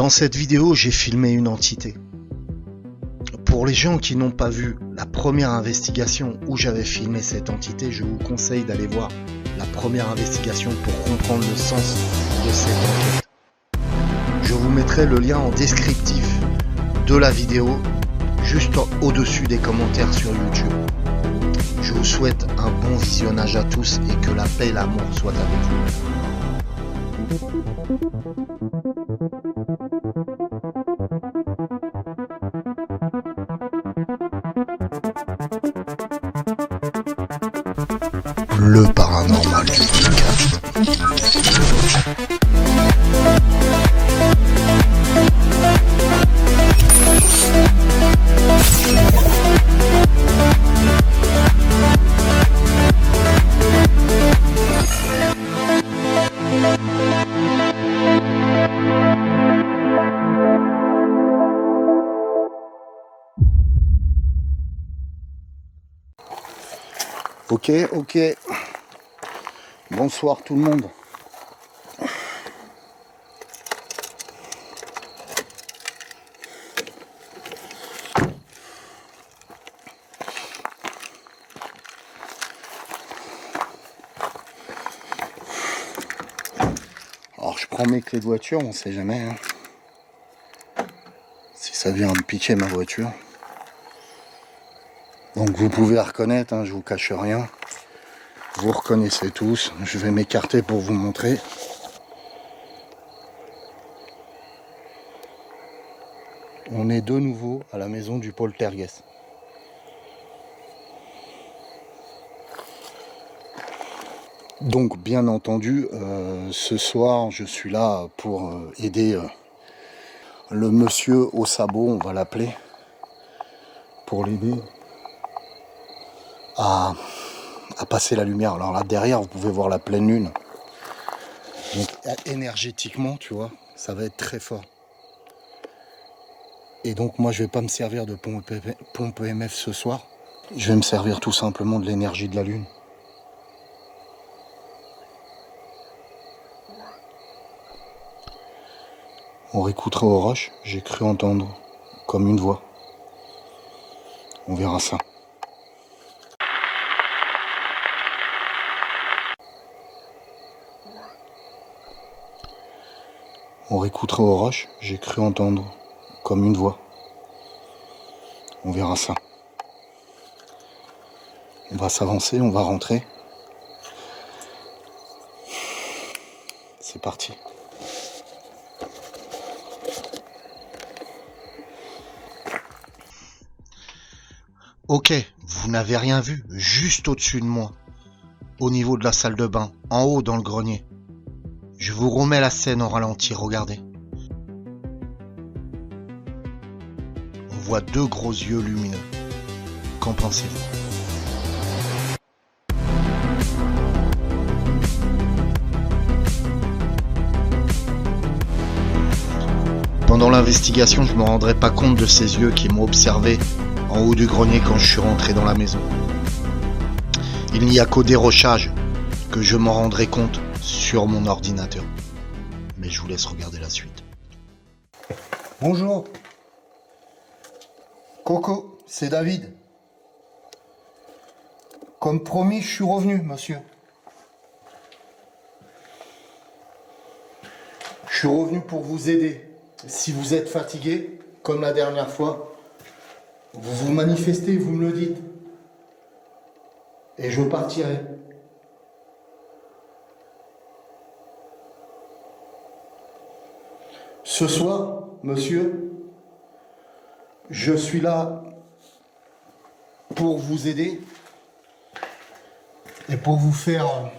Dans cette vidéo, j'ai filmé une entité. Pour les gens qui n'ont pas vu la première investigation où j'avais filmé cette entité, je vous conseille d'aller voir la première investigation pour comprendre le sens de cette enquête. Je vous mettrai le lien en descriptif de la vidéo, juste au-dessus des commentaires sur YouTube. Je vous souhaite un bon visionnage à tous et que la paix et l'amour soient avec vous. Le paranormal du podcast. Ok. Bonsoir tout le monde. Alors je prends mes clés de voiture, on sait jamais hein, si ça vient me piquer ma voiture. Donc vous pouvez la reconnaître, hein, je vous cache rien. Vous reconnaissez tous. Je vais m'écarter pour vous montrer. On est de nouveau à la maison du poltergeist. Donc bien entendu, ce soir je suis là pour aider le monsieur au sabot, on va l'appeler, pour l'aider à passer la lumière. Alors là derrière vous pouvez voir la pleine lune. Donc énergétiquement tu vois, ça va être très fort. Et donc moi je vais pas me servir de pompe EMF ce soir. Je vais me servir tout simplement de l'énergie de la lune. On réécoutera aux roches, j'ai cru entendre comme une voix. On verra ça. On réécoutera aux roches, j'ai cru entendre comme une voix. On verra ça. On va s'avancer, on va rentrer. C'est parti. Ok, vous n'avez rien vu, juste au-dessus de moi, au niveau de la salle de bain, en haut dans le grenier. Je vous remets la scène en ralenti, regardez. On voit deux gros yeux lumineux. Qu'en pensez-vous ? Pendant l'investigation, je ne me rendrai pas compte de ces yeux qui m'ont observé en haut du grenier quand je suis rentré dans la maison. Il n'y a qu'au dérochage que je m'en rendrai compte sur mon ordinateur. Mais je vous laisse regarder la suite. Bonjour. Coco, c'est David. Comme promis, je suis revenu, monsieur. Je suis revenu pour vous aider. Si vous êtes fatigué, comme la dernière fois, vous vous manifestez, vous me le dites. Et je partirai. Ce soir, monsieur, je suis là pour vous aider et pour vous faire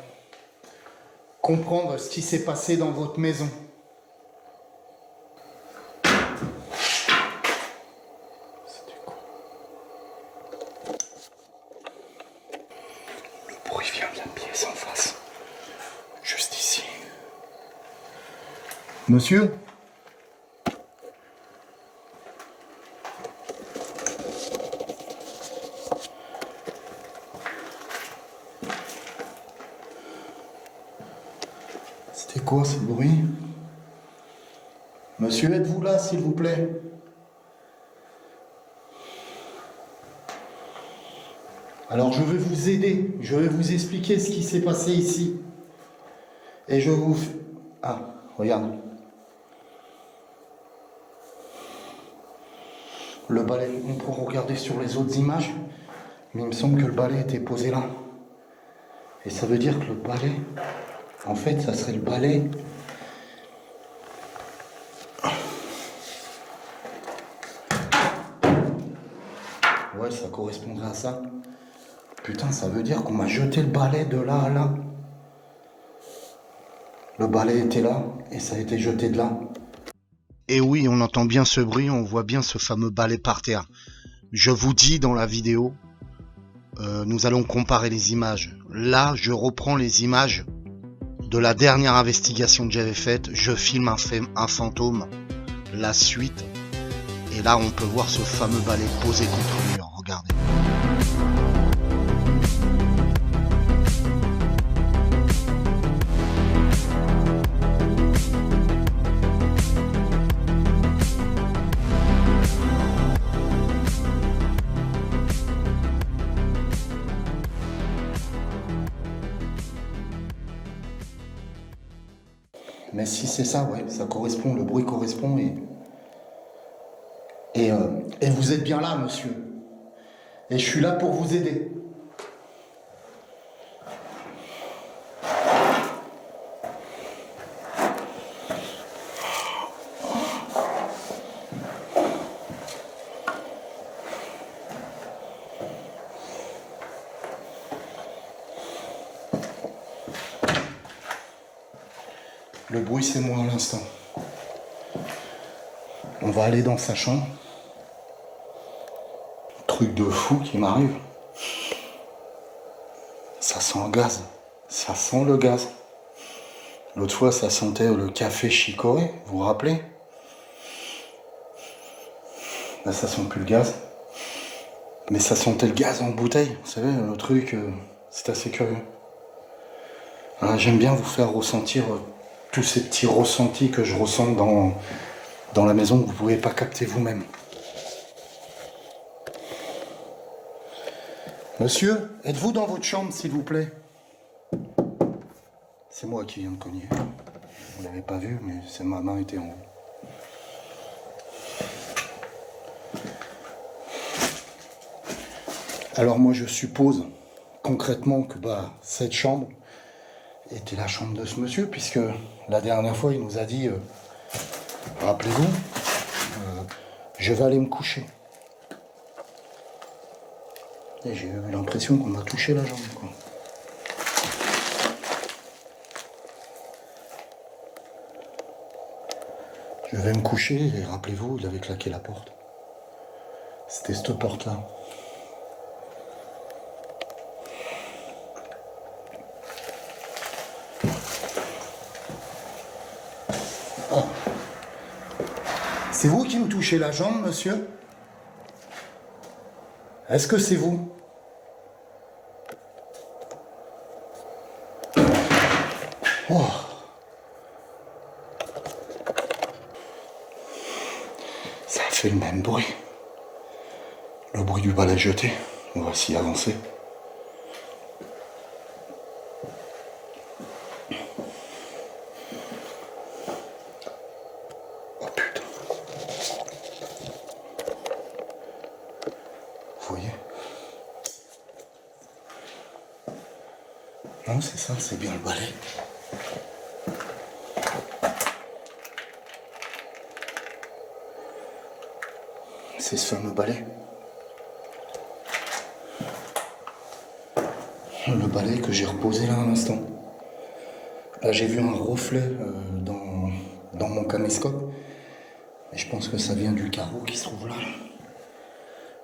comprendre ce qui s'est passé dans votre maison. Il vient de la pièce en face. Juste ici. Monsieur ? C'était quoi ce bruit ? Monsieur, êtes-vous là, s'il vous plaît? Alors, je vais vous aider. Je vais vous expliquer ce qui s'est passé ici. Et je vous... Ah, regarde. Le balai, on pourra regarder sur les autres images, mais il me semble que le balai était posé là. Et ça veut dire que le balai, en fait, ça serait le balai. Ouais, ça correspondrait à ça. Putain, ça veut dire qu'on m'a jeté le balai de là à là. Le balai était là et ça a été jeté de là. Et oui, on entend bien ce bruit, on voit bien ce fameux balai par terre. Je vous dis dans la vidéo, nous allons comparer les images. Là, je reprends les images de la dernière investigation que j'avais faite. Je filme un fantôme, la suite. Et là, on peut voir ce fameux balai posé contre le mur. Regardez. Mais si c'est ça, ouais, ça correspond, le bruit correspond et vous êtes bien là, monsieur. Et je suis là pour vous aider. Le bruit, c'est moi à l'instant. On va aller dans sa chambre. Truc de fou qui m'arrive. Ça sent le gaz. Ça sent le gaz. L'autre fois, ça sentait le café chicoré, vous vous rappelez? Là, ça sent plus le gaz. Mais ça sentait le gaz en bouteille. Vous savez, le truc, c'est assez curieux. J'aime bien vous faire ressentir tous ces petits ressentis que je ressens dans la maison que vous ne pouvez pas capter vous-même. Monsieur, êtes-vous dans votre chambre, s'il vous plaît? C'est moi qui viens de cogner. Vous ne l'avez pas vu, mais ma main était en haut. Alors moi, je suppose concrètement que cette chambre était la chambre de ce monsieur, puisque la dernière fois, il nous a dit, rappelez-vous, je vais aller me coucher. Et j'ai eu l'impression qu'on m'a touché la jambe, quoi. Je vais me coucher et rappelez-vous, il avait claqué la porte. C'était cette porte-là. Oh. C'est vous qui me touchez la jambe, monsieur? Est-ce que c'est vous? Oh. Ça a fait le même bruit. Le bruit du balai jeté. On va s'y avancer. Oh putain. Vous voyez? Non, c'est ça, c'est bien le balai. C'est ce fameux balai. Le balai que j'ai reposé là à l'instant. Là, j'ai vu un reflet dans mon caméscope. Et je pense que ça vient du carreau qui se trouve là.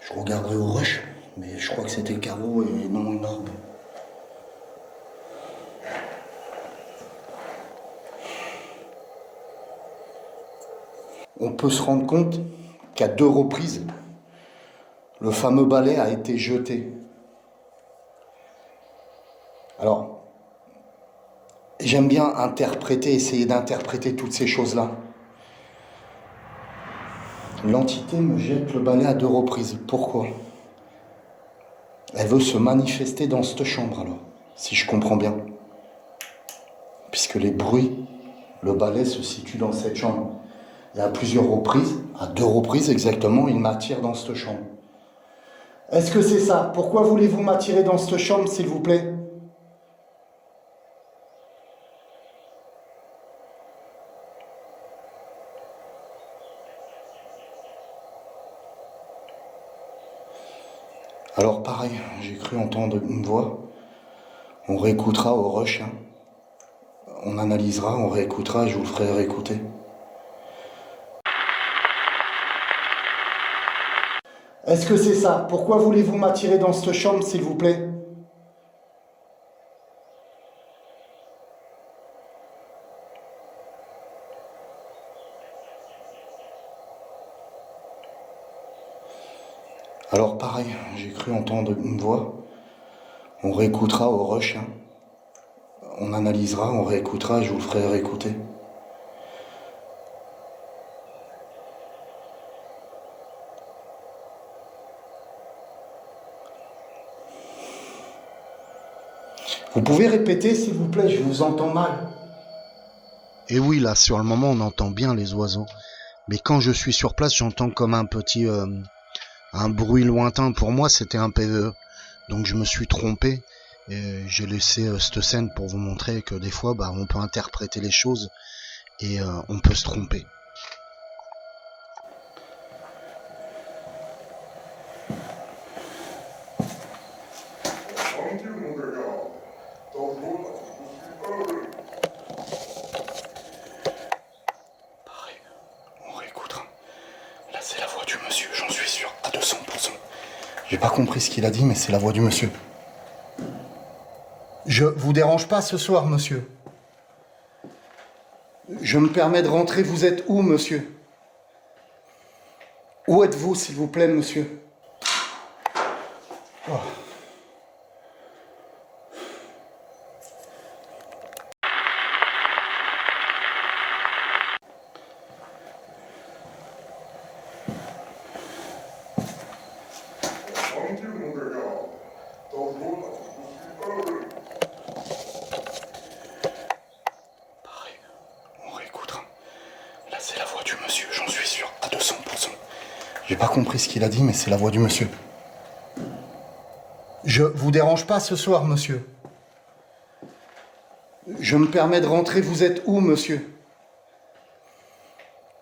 Je regarderai au rush, mais je crois que c'était le carreau et non une orbe. On peut se rendre compte qu'à 2 reprises, le fameux balai a été jeté. Alors, j'aime bien essayer d'interpréter toutes ces choses-là. L'entité me jette le balai à 2 reprises. Pourquoi? Elle veut se manifester dans cette chambre alors, si je comprends bien. Puisque les bruits, le balai se situe dans cette chambre. Et à plusieurs reprises, à 2 reprises exactement, il m'attire dans cette chambre. Est-ce que c'est ça? Pourquoi voulez-vous m'attirer dans cette chambre, s'il vous plaît? Alors pareil, j'ai cru entendre une voix. On réécoutera au rush. Hein. On analysera, on réécoutera et je vous le ferai réécouter. Est-ce que c'est ça? Pourquoi voulez-vous m'attirer dans cette chambre, s'il vous plaît? Alors pareil, j'ai cru entendre une voix. On réécoutera au rush. Hein. On analysera, on réécoutera et je vous le ferai réécouter. Vous pouvez répéter, s'il vous plaît, je vous entends mal. Et oui, là, sur le moment, on entend bien les oiseaux. Mais quand je suis sur place, j'entends comme un petit... un bruit lointain. Pour moi, c'était un PVE. Donc je me suis trompé. Et j'ai laissé cette scène pour vous montrer que des fois, on peut interpréter les choses et on peut se tromper. Pareil, on réécoutera. Là, c'est la voix du monsieur, j'en suis sûr, à 200%. J'ai pas compris ce qu'il a dit, mais c'est la voix du monsieur. Je vous dérange pas ce soir, monsieur? Je me permets de rentrer, vous êtes où, monsieur? Où êtes-vous, s'il vous plaît, monsieur? Oh. Pareil, on réécoutera. Là, c'est la voix du monsieur, j'en suis sûr, à 200%. J'ai pas compris ce qu'il a dit, mais c'est la voix du monsieur. Je vous dérange pas ce soir, monsieur? Je me permets de rentrer, vous êtes où, monsieur?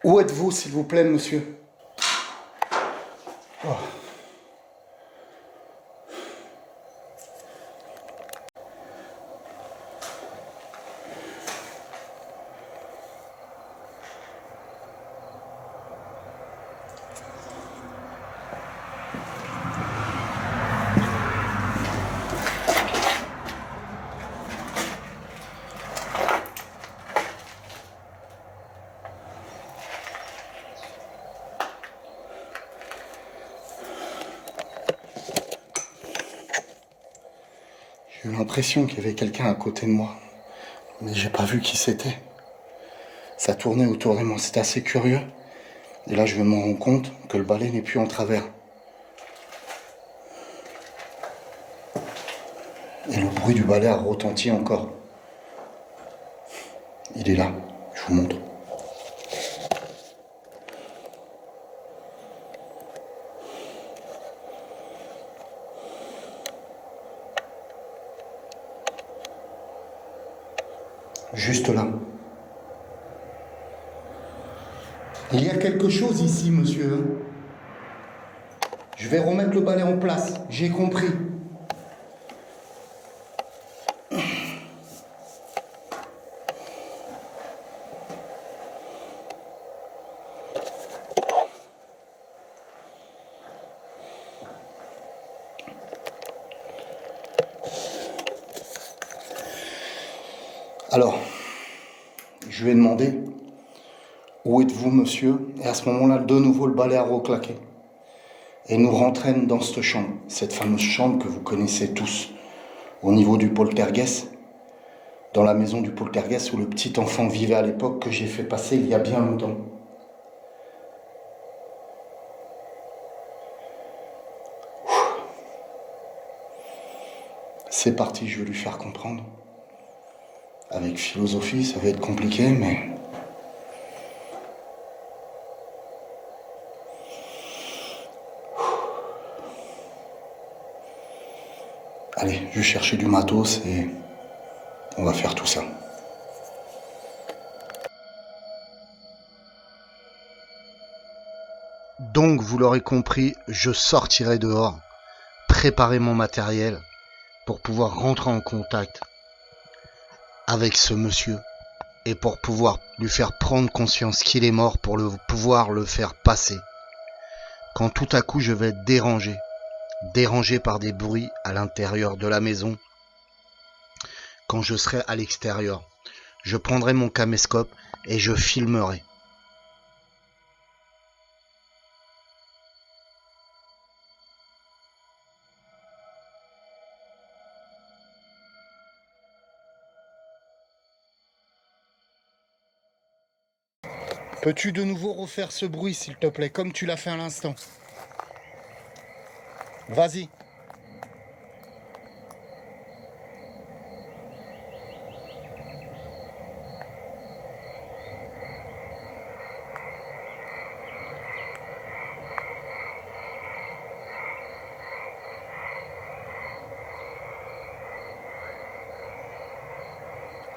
Où êtes-vous, s'il vous plaît, monsieur? Oh. J'ai eu l'impression qu'il y avait quelqu'un à côté de moi, mais j'ai pas vu qui c'était. Ça tournait autour de moi, c'était assez curieux. Et là, je me rends compte que le balai n'est plus en travers. Et le bruit du balai a retenti encore. Il est là, je vous montre. Juste là. Il y a quelque chose ici, monsieur. Je vais remettre le balai en place, j'ai compris. Alors, je lui ai demandé, où êtes-vous, monsieur? Et à ce moment-là, de nouveau, le balai a reclaqué. Et nous rentraîne dans cette chambre, cette fameuse chambre que vous connaissez tous, au niveau du poltergeist, dans la maison du poltergeist où le petit enfant vivait à l'époque, que j'ai fait passer il y a bien longtemps. C'est parti, je vais lui faire comprendre. Avec philosophie, ça va être compliqué, mais... Allez, je vais chercher du matos et on va faire tout ça. Donc, vous l'aurez compris, je sortirai dehors, préparer mon matériel pour pouvoir rentrer en contact avec ce monsieur et pour pouvoir lui faire prendre conscience qu'il est mort pour pouvoir le faire passer. Quand tout à coup je vais être dérangé par des bruits à l'intérieur de la maison, quand je serai à l'extérieur, je prendrai mon caméscope et je filmerai. Peux-tu de nouveau refaire ce bruit, s'il te plaît, comme tu l'as fait à l'instant? Vas-y.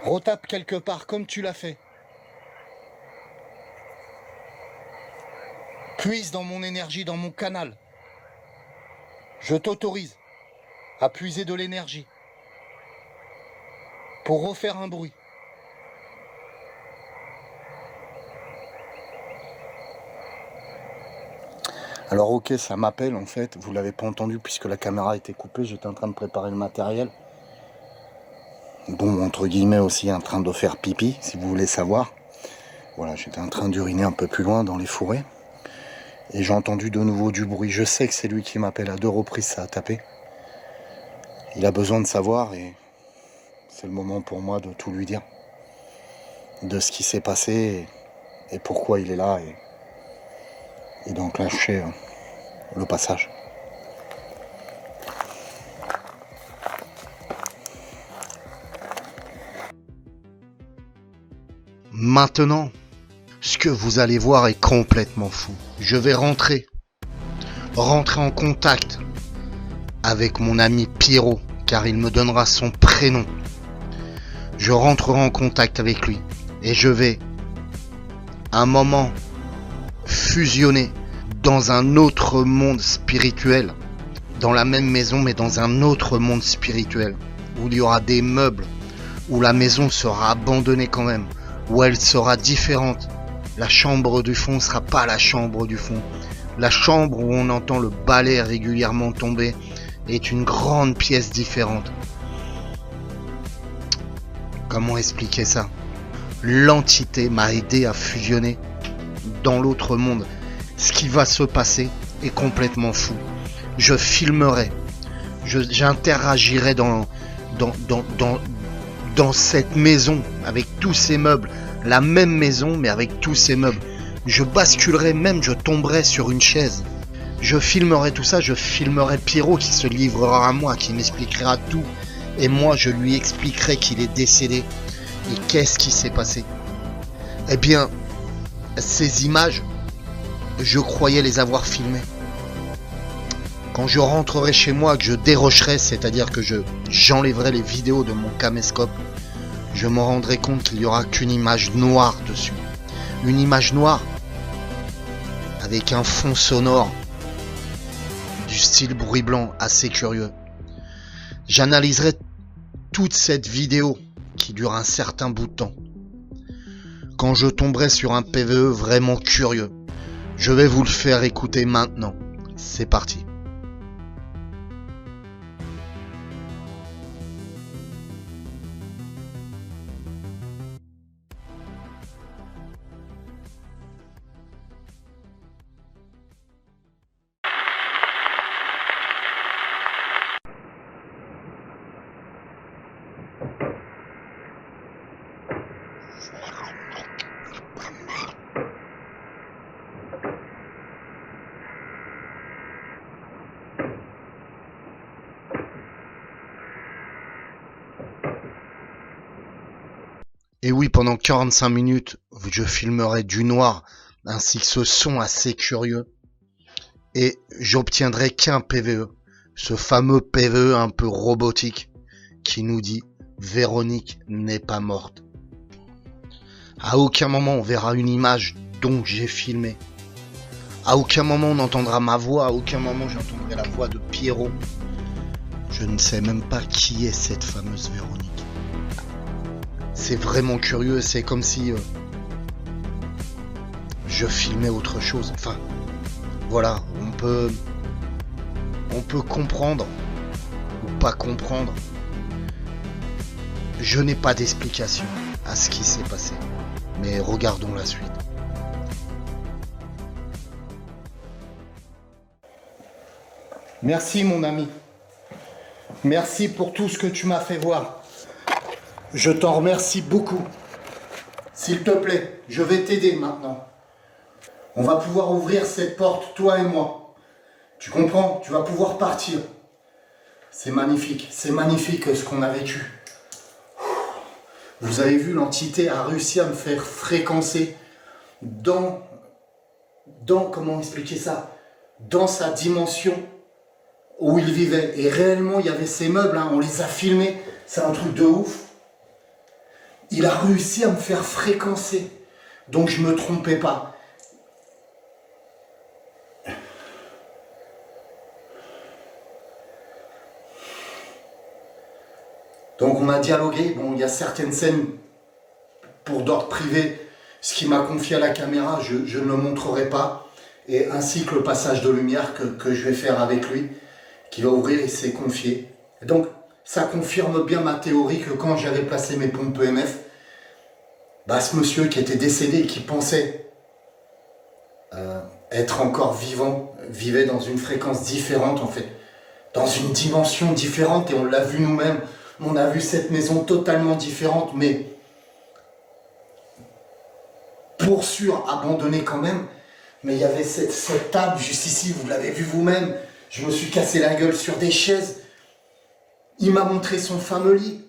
Retape quelque part comme tu l'as fait. Puise dans mon énergie, dans mon canal. Je t'autorise à puiser de l'énergie pour refaire un bruit. Alors ok, ça m'appelle en fait, vous l'avez pas entendu puisque la caméra était coupée, j'étais en train de préparer le matériel. Bon, entre guillemets aussi en train de faire pipi, si vous voulez savoir. Voilà, j'étais en train d'uriner un peu plus loin dans les fourrés. Et j'ai entendu de nouveau du bruit. Je sais que c'est lui qui m'appelle, à 2 reprises ça a tapé. Il a besoin de savoir et c'est le moment pour moi de tout lui dire. De ce qui s'est passé et pourquoi il est là et d'enclencher le passage. Maintenant, ce que vous allez voir est complètement fou. Je vais rentrer en contact avec mon ami Pierrot, car il me donnera son prénom. Je rentrerai en contact avec lui et je vais, un moment, fusionner dans un autre monde spirituel, dans la même maison mais dans un autre monde spirituel, où il y aura des meubles, où la maison sera abandonnée quand même, où elle sera différente. La chambre du fond ne sera pas la chambre du fond. La chambre où on entend le balai régulièrement tomber est une grande pièce différente. Comment expliquer ça? L'entité m'a aidé à fusionner dans l'autre monde. Ce qui va se passer est complètement fou. Je filmerai, j'interagirai dans cette maison avec tous ces meubles. La même maison mais avec tous ces meubles. Je basculerai même, je tomberai sur une chaise. Je filmerai tout ça, je filmerai Pierrot qui se livrera à moi, qui m'expliquera tout. Et moi je lui expliquerai qu'il est décédé. Et qu'est-ce qui s'est passé? Eh bien, ces images, je croyais les avoir filmées. Quand je rentrerai chez moi, que je dérocherai, c'est-à-dire que j'enlèverai les vidéos de mon caméscope, je me rendrai compte qu'il n'y aura qu'une image noire dessus. Une image noire avec un fond sonore du style bruit blanc assez curieux. J'analyserai toute cette vidéo qui dure un certain bout de temps. Quand je tomberai sur un PVE vraiment curieux, je vais vous le faire écouter maintenant. C'est parti. Et oui, pendant 45 minutes, je filmerai du noir, ainsi que ce son assez curieux. Et j'obtiendrai qu'un PVE. Ce fameux PVE un peu robotique qui nous dit Véronique n'est pas morte. À aucun moment on verra une image dont j'ai filmé. À aucun moment on entendra ma voix, à aucun moment j'entendrai la voix de Pierrot. Je ne sais même pas qui est cette fameuse Véronique. C'est vraiment curieux, c'est comme si je filmais autre chose. Enfin, voilà, on peut comprendre ou pas comprendre. Je n'ai pas d'explication à ce qui s'est passé. Mais regardons la suite. Merci mon ami. Merci pour tout ce que tu m'as fait voir. Je t'en remercie beaucoup. S'il te plaît, je vais t'aider maintenant. On va pouvoir ouvrir cette porte, toi et moi. Tu comprends? Tu vas pouvoir partir. C'est magnifique ce qu'on a vécu. Vous avez vu, l'entité a réussi à me faire fréquencer dans comment expliquer ça? Dans sa dimension où il vivait. Et réellement, il y avait ces meubles, hein, on les a filmés, c'est un truc de ouf. Il a réussi à me faire fréquencer. Donc je me trompais pas. Donc on a dialogué. Bon, il y a certaines scènes pour d'ordre privé. Ce qu'il m'a confié à la caméra, je ne le montrerai pas. Et ainsi que le passage de lumière que je vais faire avec lui, qui va ouvrir, il s'est confié. Et donc, ça confirme bien ma théorie que quand j'avais placé mes pompes EMF, bah, ce monsieur qui était décédé et qui pensait être encore vivant, vivait dans une fréquence différente en fait, dans une dimension différente, et on l'a vu nous-mêmes. On a vu cette maison totalement différente, mais pour sûr abandonnée quand même. Mais il y avait cette table juste ici, vous l'avez vu vous-même. Je me suis cassé la gueule sur des chaises. Il m'a montré son fameux lit.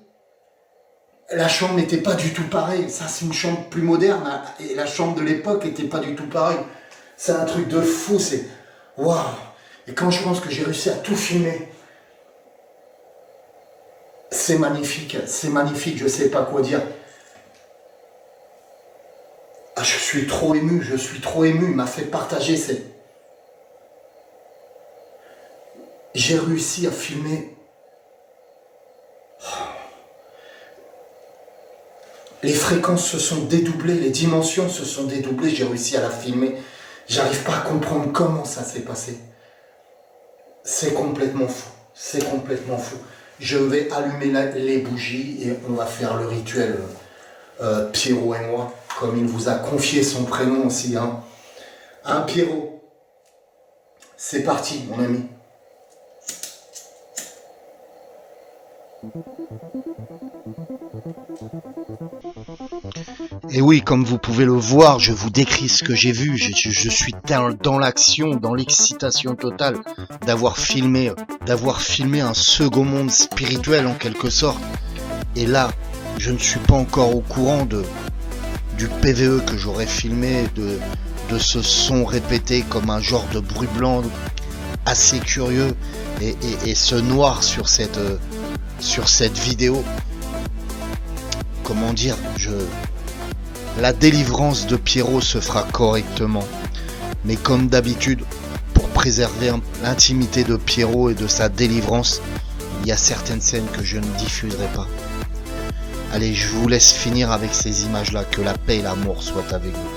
La chambre n'était pas du tout pareille. Ça, c'est une chambre plus moderne. Et la chambre de l'époque n'était pas du tout pareille. C'est un truc de fou. C'est waouh. Et quand je pense que j'ai réussi à tout filmer, c'est magnifique. C'est magnifique. Je ne sais pas quoi dire. Ah, je suis trop ému. Je suis trop ému. Il m'a fait partager cette... J'ai réussi à filmer. Les fréquences se sont dédoublées, les dimensions se sont dédoublées, j'ai réussi à la filmer. J'arrive pas à comprendre comment ça s'est passé. C'est complètement fou, c'est complètement fou. Je vais allumer les bougies et on va faire le rituel, Pierrot et moi, comme il vous a confié son prénom aussi. Hein, Pierrot, c'est parti mon ami. Et oui, comme vous pouvez le voir, je vous décris ce que j'ai vu. Je suis dans l'action, dans l'excitation totale d'avoir filmé un second monde spirituel en quelque sorte. Et là, je ne suis pas encore au courant du PVE que j'aurais filmé, de ce son répété comme un genre de bruit blanc assez curieux et ce noir sur cette vidéo. Comment dire, la délivrance de Pierrot se fera correctement. Mais comme d'habitude, pour préserver l'intimité de Pierrot et de sa délivrance, il y a certaines scènes que je ne diffuserai pas. Allez, je vous laisse finir avec ces images-là. Que la paix et l'amour soient avec vous.